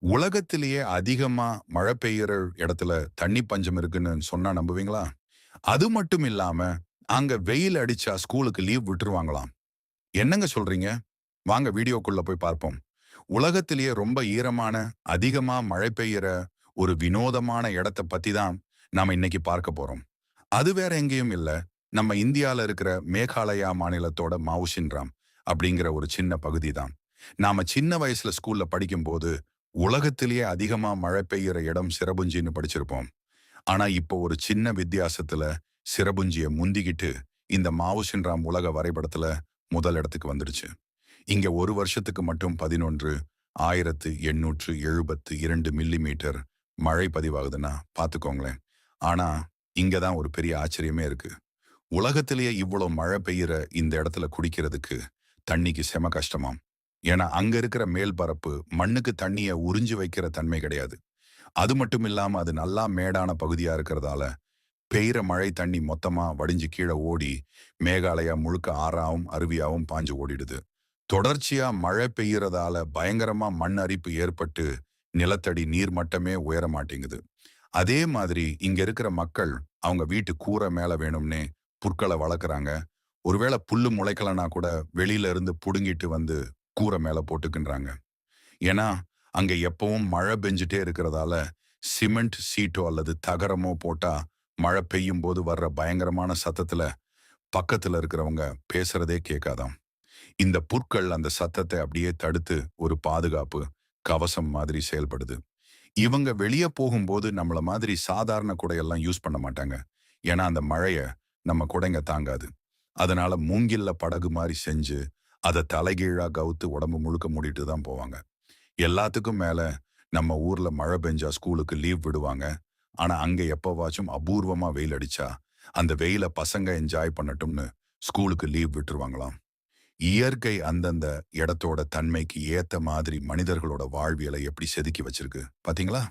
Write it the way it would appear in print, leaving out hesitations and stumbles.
உலகத்திலேயே அதிகமா மழை பெய்யுற இடத்துல தண்ணி பஞ்சம் இருக்குன்னு சொன்னா நம்புவீங்களா? அது மட்டும் இல்லாம, அங்க வெயில் அடிச்சா ஸ்கூலுக்கு லீவ் விட்டுருவாங்களாம். என்னங்க சொல்றீங்க? வாங்க வீடியோக்குள்ள போய் பார்ப்போம். உலகத்திலேயே ரொம்ப ஈரமான, அதிகமா மழை பெய்யுற ஒரு வினோதமான இடத்த பத்தி தான் நாம இன்னைக்கு பார்க்க போறோம். அது வேற எங்கேயும் இல்ல. நம்ம இந்தியால இருக்கிற மேகாலயா மாநிலத்தோட மாவுசின்ராம் அப்படிங்கிற ஒரு சின்ன பகுதி தான். நாம சின்ன வயசுல ஸ்கூல்ல படிக்கும்போது, உலகத்திலேயே அதிகமா மழை பெய்யுற இடம் சிரபுஞ்சின்னு படிச்சிருப்போம். ஆனா இப்போ ஒரு சின்ன வித்தியாசத்துல சிரபுஞ்சிய முந்திக்கிட்டு இந்த மாவுசின்ராம் உலக வரைபடத்துல முதல் இடத்துக்கு வந்துடுச்சு. இங்க ஒரு வருஷத்துக்கு மட்டும் 11,872 மில்லிமீட்டர் மழை பதிவாகுதுன்னா பாத்துக்கோங்களேன். ஆனா இங்க தான் ஒரு பெரிய ஆச்சரியமே இருக்கு. உலகத்திலேயே இவ்வளோ மழை பெய்யுற இந்த இடத்துல குடிக்கிறதுக்கு தண்ணிக்கு செம கஷ்டமாம். ஏன்னா அங்க இருக்கிற மேல் பரப்பு மண்ணுக்கு தண்ணிய உறிஞ்சு வைக்கிற தன்மை கிடையாது. அது மட்டும் இல்லாம அது நல்லா மேடான பகுதியா இருக்கிறதால பெய்யுற மழை தண்ணி மொத்தமா வடிஞ்சு கீழே ஓடி மேகாலயா முழுக்க ஆறாவும் அருவியாவும் பாஞ்சு ஓடிடுது. தொடர்ச்சியா மழை பெய்யறதால பயங்கரமா மண் அரிப்பு ஏற்பட்டு நிலத்தடி நீர் மட்டமே உயர மாட்டேங்குது. அதே மாதிரி இங்க இருக்கிற மக்கள் அவங்க வீட்டு கூரை மேல வேணும்னே புற்களை வளர்க்குறாங்க. ஒருவேளை புல்லு முளைக்கலனா கூட வெளியில இருந்து புடுங்கிட்டு வந்து கூரை மேல போட்டுக்கின்றாங்க. ஏன்னா அங்க எப்பவும் மழை பெஞ்சிட்டே இருக்கிறதால சிமெண்ட் சீட்டோ அல்லது தகரமோ போட்டா மழை பெய்யும் போது வர்ற பயங்கரமான சத்தத்துல பக்கத்துல இருக்கிறவங்க பேசுறதே கேட்காதாம். இந்த புற்கள் அந்த சத்தத்தை அப்படியே தடுத்து ஒரு பாதுகாப்பு கவசம் மாதிரி செயல்படுது. இவங்க வெளியே போகும்போது நம்மள மாதிரி சாதாரண குடையெல்லாம் யூஸ் பண்ண மாட்டாங்க. ஏன்னா அந்த மழைய நம்ம குடைங்க தாங்காது. அதனால மூங்கில்ல படகு மாதிரி செஞ்சு அதை தலைகீழா கவுத்து உடம்பு முழுக்க மூடிட்டு தான் போவாங்க. எல்லாத்துக்கும் மேல நம்ம ஊர்ல மழை பெஞ்சா ஸ்கூலுக்கு லீவ் விடுவாங்க. ஆனா அங்க எப்பவாச்சும் அபூர்வமா வெயில் அடிச்சா அந்த வெயில பசங்க என்ஜாய் பண்ணட்டும்னு ஸ்கூலுக்கு லீவ் விட்டுருவாங்களாம். இயற்கை அந்தந்த இடத்தோட தன்மைக்கு ஏத்த மாதிரி மனிதர்களோட வாழ்வியலை எப்படி செதுக்கி வச்சிருக்கு பாத்தீங்களா?